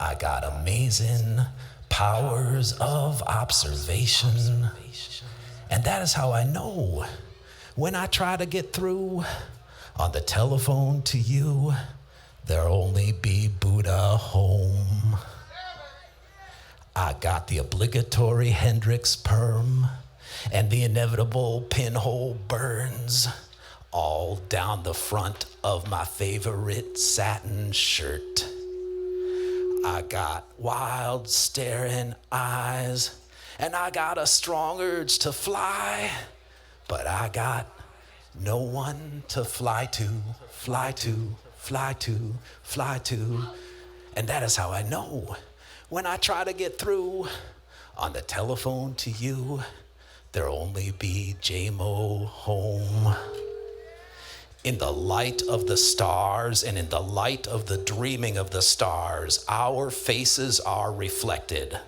I got amazing powers of observation. And that is how I know when I try to get through on the telephone to you, there'll only be Buddha home. I got the obligatory Hendrix perm and the inevitable pinhole burns all down the front of my favorite satin shirt. I got wild staring eyes and I got a strong urge to fly, but I got no one to fly to, fly to, fly to, fly to. And that is how I know when I try to get through on the telephone to you, there'll only be J-Mo home. In the light of the stars and in the light of the dreaming of the stars, our faces are reflected.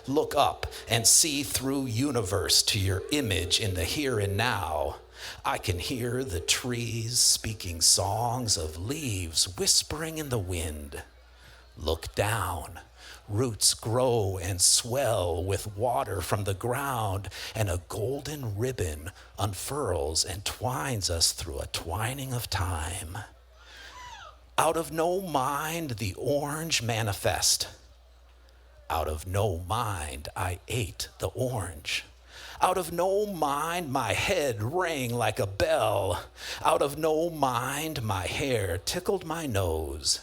Look up and see through universe to your image in the here and now. I can hear the trees speaking songs of leaves whispering in the wind. Look down. Roots grow and swell with water from the ground, and a golden ribbon unfurls and twines us through a twining of time. Out of no mind, the orange manifest. Out of no mind, I ate the orange. Out of no mind, my head rang like a bell. Out of no mind, my hair tickled my nose.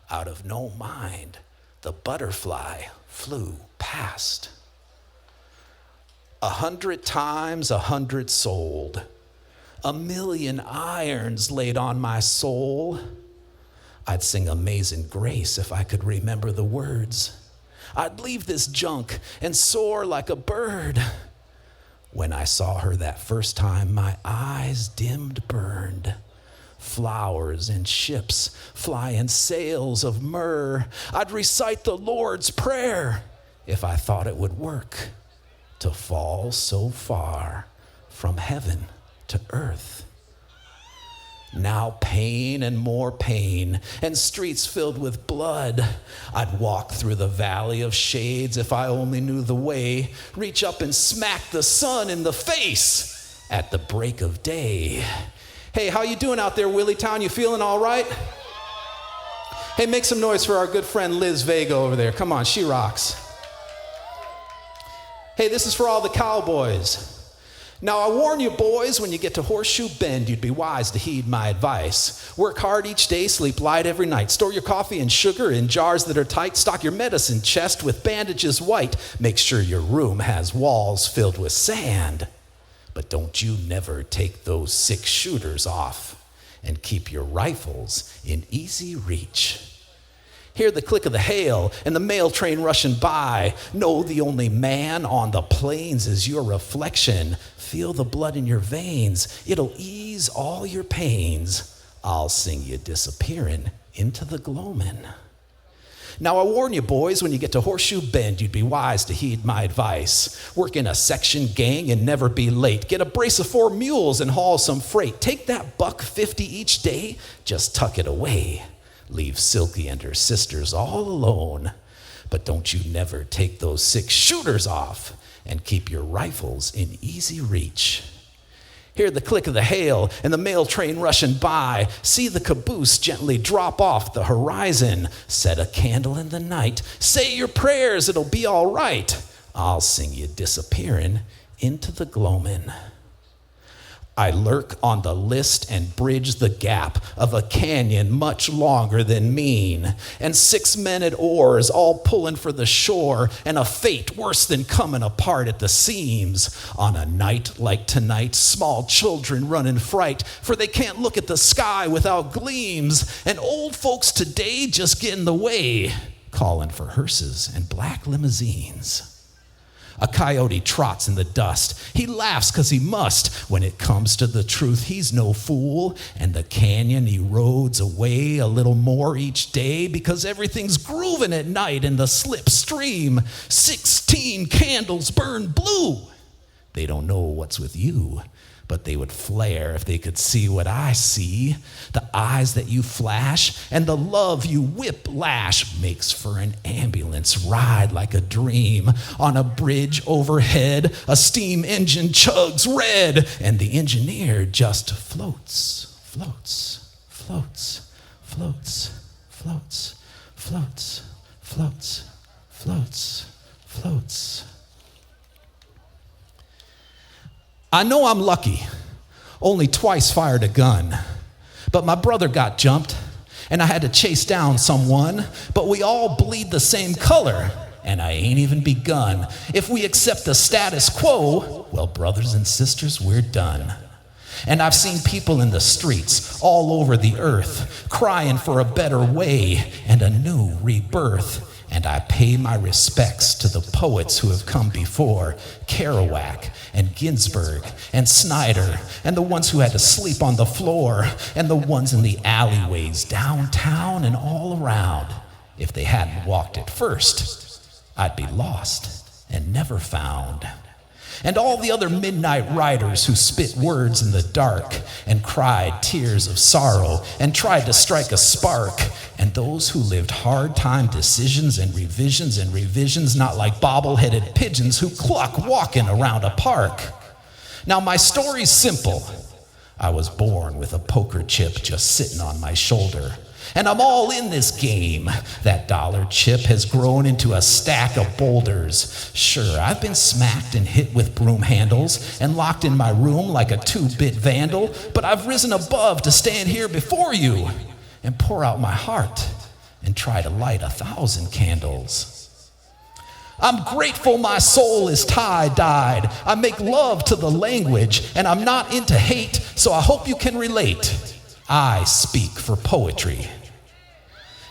Out of no mind, the butterfly flew past. 100 times 100 sold. 1,000,000 irons laid on my soul. I'd sing Amazing Grace if I could remember the words. I'd leave this junk and soar like a bird. When I saw her that first time, my eyes dimmed, burned. Flowers and ships flying sails of myrrh. I'd recite the Lord's Prayer if I thought it would work to fall so far from heaven to earth. Now pain and more pain and streets filled with blood. I'd walk through the valley of shades if I only knew the way. Reach up and smack the sun in the face at the break of day. Hey, how you doing out there, Willy Town? You feeling all right? Hey, make some noise for our good friend Liz Vega over there. Come on, she rocks. Hey, this is for all the cowboys. Now, I warn you, boys, when you get to Horseshoe Bend, you'd be wise to heed my advice. Work hard each day, sleep light every night. Store your coffee and sugar in jars that are tight. Stock your medicine chest with bandages white. Make sure your room has walls filled with sand. But don't you never take those 6 shooters off and keep your rifles in easy reach. Hear the click of the hail and the mail train rushing by. Know the only man on the plains is your reflection. Feel the blood in your veins. It'll ease all your pains. I'll sing you disappearing into the gloaming. Now I warn you, boys, when you get to Horseshoe Bend, you'd be wise to heed my advice. Work in a section gang and never be late. Get a brace of 4 mules and haul some freight. Take that $1.50 each day, just tuck it away. Leave Silky and her sisters all alone. But don't you never take those 6 shooters off and keep your rifles in easy reach. Hear the click of the hail and the mail train rushing by. See the caboose gently drop off the horizon. Set a candle in the night. Say your prayers, it'll be all right. I'll sing you disappearing into the gloaming. I lurk on the list and bridge the gap of a canyon much longer than mean. And 6 men at oars all pulling for the shore, and a fate worse than coming apart at the seams. On a night like tonight, small children run in fright, for they can't look at the sky without gleams. And old folks today just get in the way, calling for hearses and black limousines. A coyote trots in the dust. He laughs 'cause he must. When it comes to the truth, he's no fool. And the canyon erodes away a little more each day because everything's grooving at night in the slipstream. 16 candles burn blue. They don't know what's with you, but they would flare if they could see what I see. The eyes that you flash and the love you whiplash makes for an ambulance ride like a dream. On a bridge overhead, a steam engine chugs red, and the engineer just floats, floats, floats, floats, floats, floats, floats, floats, floats. I know I'm lucky, only twice fired a gun, but my brother got jumped and I had to chase down someone, but we all bleed the same color and I ain't even begun. If we accept the status quo, well, brothers and sisters, we're done. And I've seen people in the streets all over the earth crying for a better way and a new rebirth. And I pay my respects to the poets who have come before, Kerouac and Ginsberg and Snyder, and the ones who had to sleep on the floor, and the ones in the alleyways downtown and all around. If they hadn't walked it first, I'd be lost and never found. And all the other midnight riders who spit words in the dark and cried tears of sorrow and tried to strike a spark, and those who lived hard time decisions and revisions, not like bobble-headed pigeons who cluck walking around a park. Now my story's simple. I was born with a poker chip just sitting on my shoulder. And I'm all in this game. That dollar chip has grown into a stack of boulders. Sure, I've been smacked and hit with broom handles and locked in my room like a 2-bit vandal, but I've risen above to stand here before you and pour out my heart and try to light 1,000 candles. I'm grateful my soul is tie-dyed. I make love to the language, and I'm not into hate, so I hope you can relate. I speak for poetry.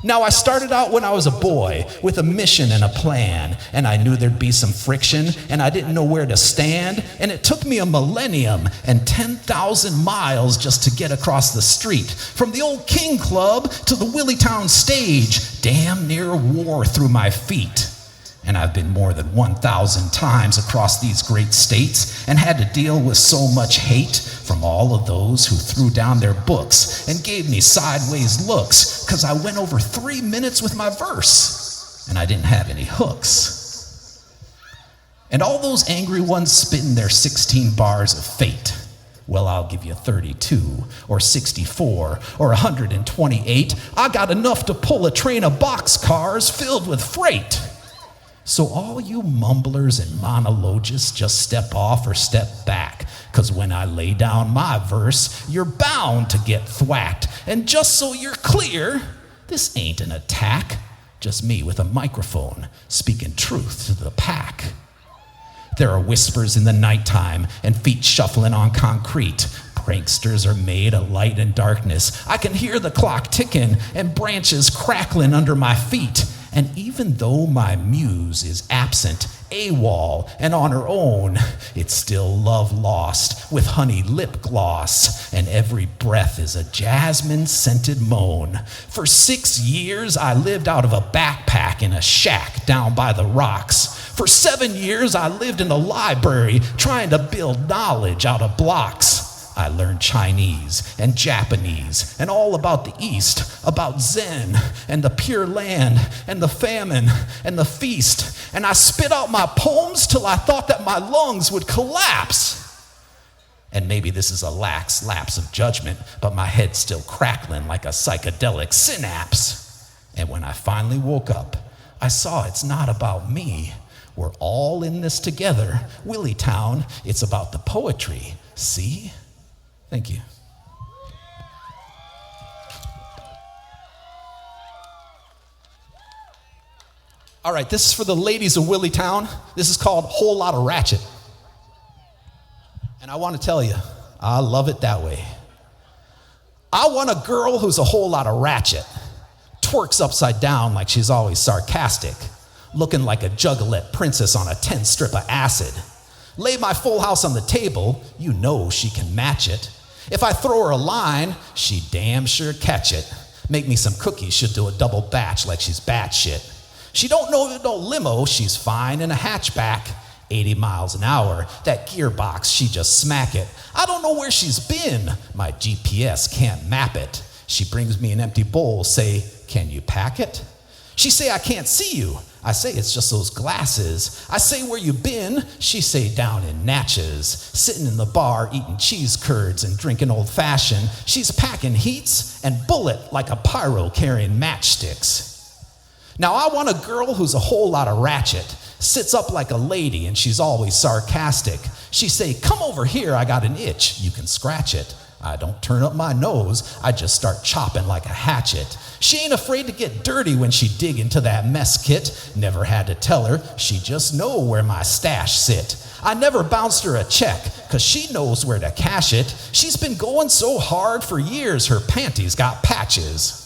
Now, I started out when I was a boy with a mission and a plan, and I knew there'd be some friction, and I didn't know where to stand, and it took me a millennium and 10,000 miles just to get across the street, from the old King Club to the Willy stage, damn near wore through my feet. And I've been more than 1,000 times across these great states and had to deal with so much hate from all of those who threw down their books and gave me sideways looks because I went over 3 minutes with my verse and I didn't have any hooks. And all those angry ones spitting their 16 bars of fate, well, I'll give you 32 or 64 or 128. I got enough to pull a train of boxcars filled with freight. So all you mumblers and monologists just step off or step back, because when I lay down my verse, you're bound to get thwacked. And just so you're clear, this ain't an attack, just me with a microphone speaking truth to the pack. There are whispers in the nighttime and feet shuffling on concrete. Pranksters are made of light and darkness. I can hear the clock ticking and branches crackling under my feet. And even though my muse is absent, AWOL, and on her own, it's still love lost with honey lip gloss, and every breath is a jasmine-scented moan. For 6 years, I lived out of a backpack in a shack down by the rocks. For 7 years, I lived in a library trying to build knowledge out of blocks. I learned Chinese and Japanese and all about the East, about Zen and the Pure Land and the famine and the feast. And I spit out my poems till I thought that my lungs would collapse. And maybe this is a lax lapse of judgment, but my head's still crackling like a psychedelic synapse. And when I finally woke up, I saw it's not about me. We're all in this together. Willy Town, it's about the poetry. See? Thank you. All right, this is for the ladies of Willy Town. This is called Whole Lot of Ratchet. And I want to tell you, I love it that way. I want a girl who's a whole lot of ratchet, twerks upside down like she's always sarcastic, looking like a juggalette princess on a 10-strip of acid. Lay my full house on the table, you know she can match it. If I throw her a line, she damn sure catch it. Make me some cookies, she'll do a double batch like she's batshit. She don't know no limo, she's fine in a hatchback. 80 miles an hour, that gearbox, she just smack it. I don't know where she's been, my GPS can't map it. She brings me an empty bowl, say, can you pack it? She say, I can't see you. I say, it's just those glasses. I say, where you been? She say, down in Natchez, sitting in the bar, eating cheese curds and drinking old fashioned. She's packing heats and bullet like a pyro carrying matchsticks. Now I want a girl who's a whole lot of ratchet, sits up like a lady and she's always sarcastic. She say, come over here, I got an itch, you can scratch it. I don't turn up my nose, I just start chopping like a hatchet. She ain't afraid to get dirty when she dig into that mess kit. Never had to tell her, she just know where my stash sit. I never bounced her a check, cause she knows where to cash it. She's been going so hard for years, her panties got patches.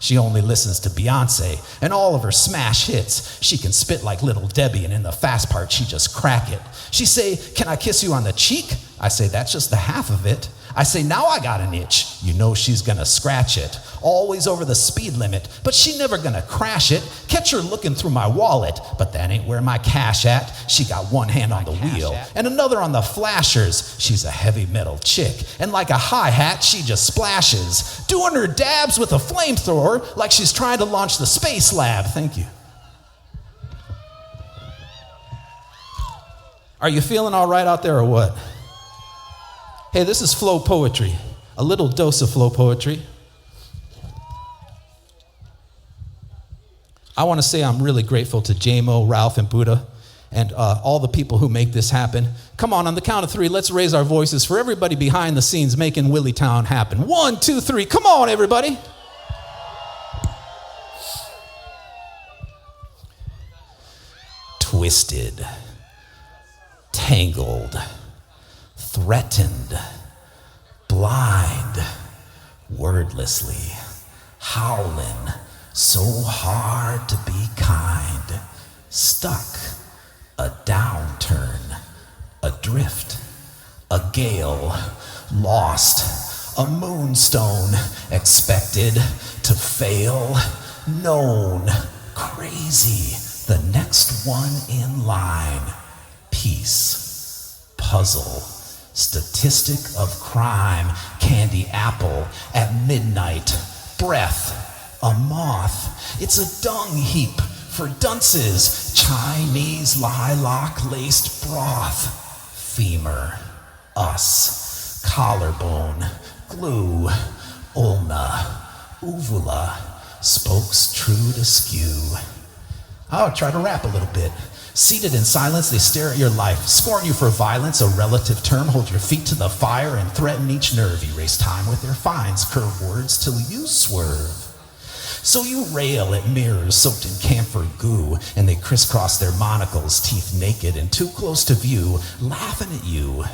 She only listens to Beyonce and all of her smash hits. She can spit like Little Debbie, and in the fast part, she just crack it. She say, can I kiss you on the cheek? I say, that's just the half of it. I say, now I got an itch. You know she's gonna scratch it. Always over the speed limit, but she never gonna crash it. Catch her looking through my wallet, but that ain't where my cash at. She got one hand on the wheel and another on the flashers. She's a heavy metal chick, and like a hi-hat, she just splashes, doing her dabs with a flamethrower like she's trying to launch the space lab. Thank you. Are you feeling all right out there or what? Hey, this is FlowPoetry, a little dose of FlowPoetry. I want to say I'm really grateful to JMO, Ralph, and Buddha, and all the people who make this happen. Come on the count of 3, let's raise our voices for everybody behind the scenes making Willy Town happen. 1, 2, 3, come on, everybody. Twisted, tangled, threatened, blind, wordlessly, howling, so hard to be kind, stuck, a downturn, adrift, a gale, lost, a moonstone, expected to fail, known, crazy, the next one in line, peace, puzzle, statistic of crime, candy apple at midnight, breath, a moth, it's a dung heap for dunces, Chinese lilac-laced broth, femur, us, collarbone, glue, ulna, uvula, spokes trued askew. I'll try to rap a little bit. Seated in silence, they stare at your life, scorn you for violence, a relative term, hold your feet to the fire and threaten each nerve. Erase time with their fines, curve words till you swerve. So you rail at mirrors soaked in camphor goo, and they crisscross their monocles, teeth naked and too close to view, laughing at you.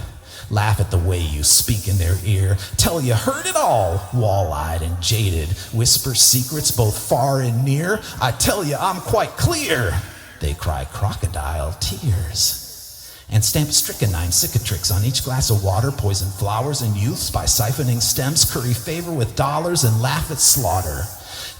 Laugh at the way you speak in their ear, tell you heard it all, wall-eyed and jaded, whisper secrets both far and near. I tell you I'm quite clear. They cry crocodile tears and stamp strychnine cicatrix on each glass of water, poison flowers and youths by siphoning stems, curry favor with dollars and laugh at slaughter.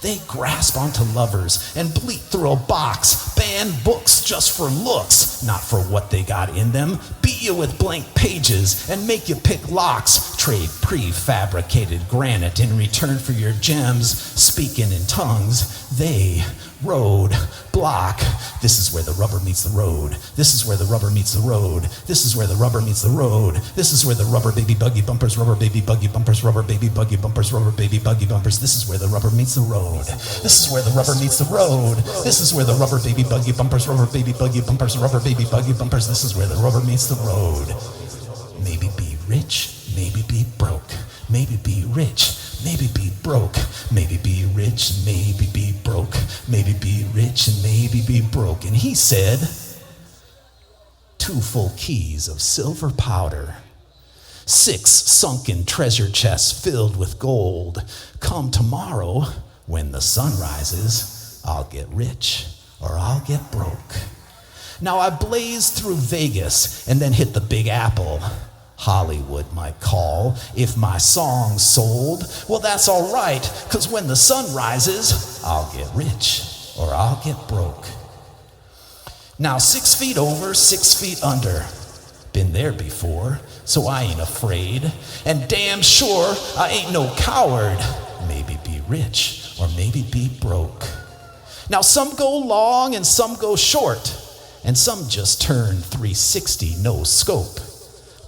They grasp onto lovers and bleat through a box, ban books just for looks, not for what they got in them, beat you with blank pages and make you pick locks, trade prefabricated granite in return for your gems, speaking in tongues. They road block. This is where the rubber meets the road. This is where the rubber meets the road. This is where the rubber meets the road. This is where the rubber baby buggy bumpers, rubber baby buggy bumpers, rubber baby buggy bumpers, rubber baby buggy bumpers. This is where the rubber meets the road. This is where the rubber meets the road. This is where the rubber baby buggy bumpers, rubber baby buggy bumpers, rubber baby buggy bumpers. This is where the rubber meets the road. Maybe be rich, maybe be broke. Maybe be rich, maybe be broke. Maybe be rich, maybe be broke. Maybe be rich and maybe be broke. And he said, 2 full keys of silver powder, 6 sunken treasure chests filled with gold. Come tomorrow, when the sun rises, I'll get rich or I'll get broke. Now I blazed through Vegas and then hit the Big Apple. Hollywood might call if my song sold. Well, that's all right, because when the sun rises, I'll get rich or I'll get broke. Now 6 feet over, 6 feet under. Been there before, so I ain't afraid. And damn sure I ain't no coward. Maybe be rich or maybe be broke. Now some go long and some go short. And some just turn 360, no scope.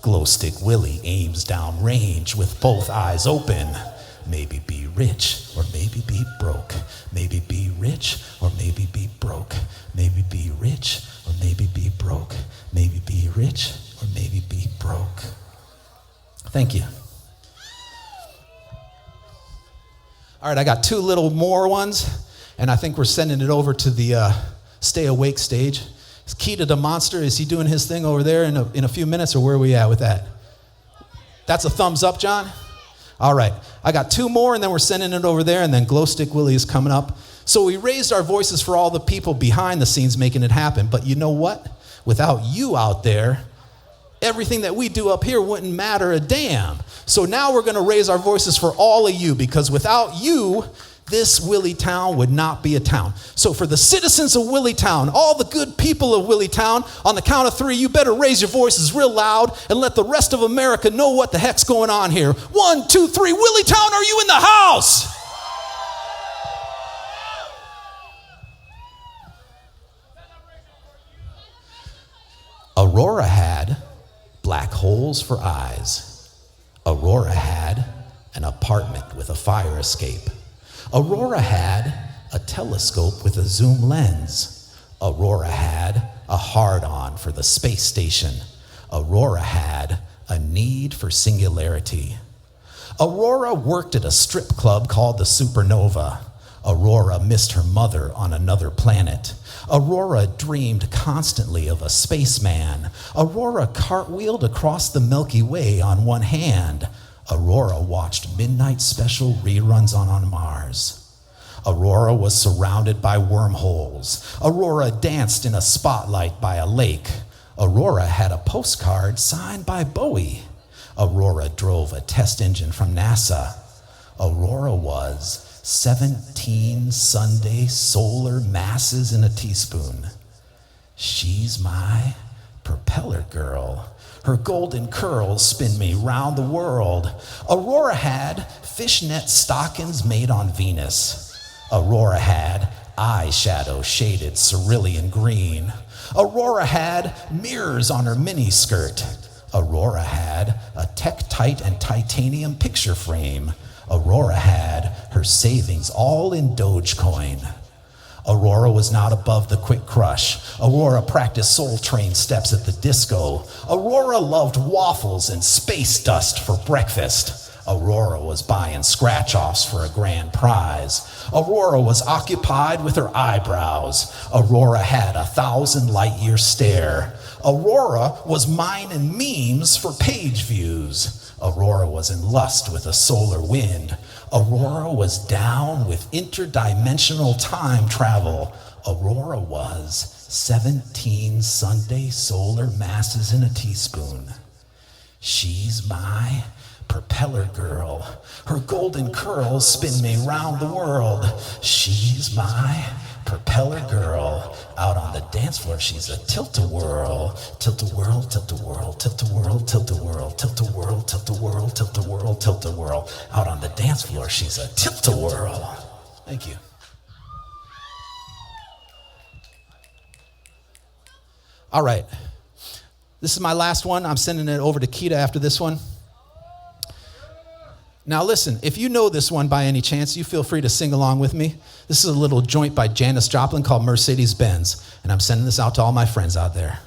Glow stick Willy aims down range with both eyes open. Maybe be rich or maybe be broke. Maybe be rich or maybe be broke. Maybe be rich or maybe be broke. Maybe be rich or maybe be broke. Thank you. All right, I got 2 little more ones, and I think we're sending it over to the Stay Awake stage. Is Keita the Monster, is he doing his thing over there in a few minutes, or where are we at with that? That's a thumbs up, John? All right, I got 2 more, and then we're sending it over there, and then Glow Stick Willy is coming up. So we raised our voices for all the people behind the scenes making it happen, but you know what? Without you out there, everything that we do up here wouldn't matter a damn. So now we're gonna raise our voices for all of you, because without you, this Willy Town would not be a town. So for the citizens of Willy Town, all the good people of Willy Town, on the count of 3, you better raise your voices real loud and let the rest of America know what the heck's going on here. 1, 2, 3, Willy Town, are you in the house? Aurora had black holes for eyes. Aurora had an apartment with a fire escape. Aurora had a telescope with a zoom lens. Aurora had a hard-on for the space station. Aurora had a need for singularity. Aurora worked at a strip club called the Supernova. Aurora missed her mother on another planet. Aurora dreamed constantly of a spaceman. Aurora cartwheeled across the Milky Way on one hand. Aurora watched midnight special reruns on Mars. Aurora was surrounded by wormholes. Aurora danced in a spotlight by a lake. Aurora had a postcard signed by Bowie. Aurora drove a test engine from NASA. Aurora was 17 Sunday solar masses in a teaspoon. She's my propeller girl. Her golden curls spin me round the world. Aurora had fishnet stockings made on Venus. Aurora had eyeshadow shaded cerulean green. Aurora had mirrors on her miniskirt. Aurora had a Tektite and titanium picture frame. Aurora had her savings all in Dogecoin. Aurora was not above the quick crush. Aurora practiced Soul Train steps at the disco. Aurora loved waffles and space dust for breakfast. Aurora was buying scratch-offs for a grand prize. Aurora was occupied with her eyebrows. Aurora had 1,000 light-year stare. Aurora was mining memes for page views. Aurora was in lust with a solar wind. Aurora was down with interdimensional time travel. Aurora was 17 Sunday solar masses in a teaspoon. She's my propeller girl. Her golden curls spin me round the world. She's my propeller girl. Out on the dance floor, she's a tilt-a-whirl. Tilt-a-whirl, tilt-a-whirl, tilt-a-whirl, tilt-a-whirl, tilt-a-whirl, tilt-a-whirl, tilt-a-whirl, tilt-a-whirl. Out on the dance floor, she's a tilt-a-whirl. Thank you. All right. This is my last one. I'm sending it over to Keita after this one. Now listen, if you know this one by any chance, you feel free to sing along with me. This is a little joint by Janis Joplin called Mercedes-Benz, and I'm sending this out to all my friends out there.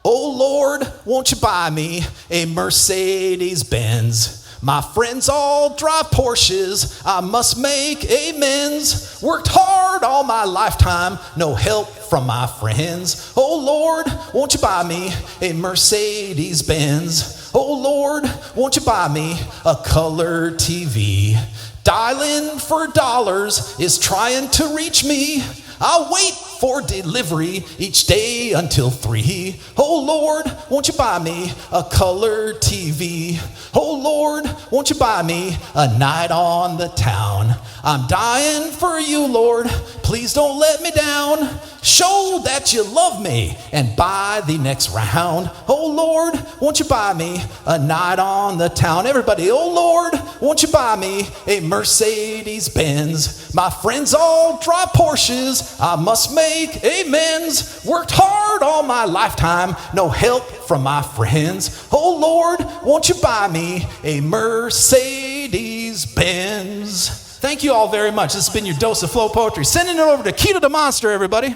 Oh Lord, won't you buy me a Mercedes-Benz? My friends all drive Porsches, I must make amends. Worked hard all my lifetime, no help from my friends. Oh Lord, won't you buy me a Mercedes-Benz? Oh Lord, won't you buy me a color TV? Dialing for dollars is trying to reach me. I'll wait for delivery each day until 3. Oh Lord, won't you buy me a color TV? Oh Lord, won't you buy me a night on the town? I'm dying for you, Lord. Please don't let me down. Show that you love me and buy the next round. Oh Lord, won't you buy me a night on the town? Everybody, oh Lord, won't you buy me a Mercedes Benz? My friends all drive Porsches. I must make amends. Worked hard all my lifetime, no help from my friends. Oh Lord, won't you buy me a Mercedes Benz? Thank you all very much. This has been your dose of flow poetry. Sending it over to Keto the Monster, everybody.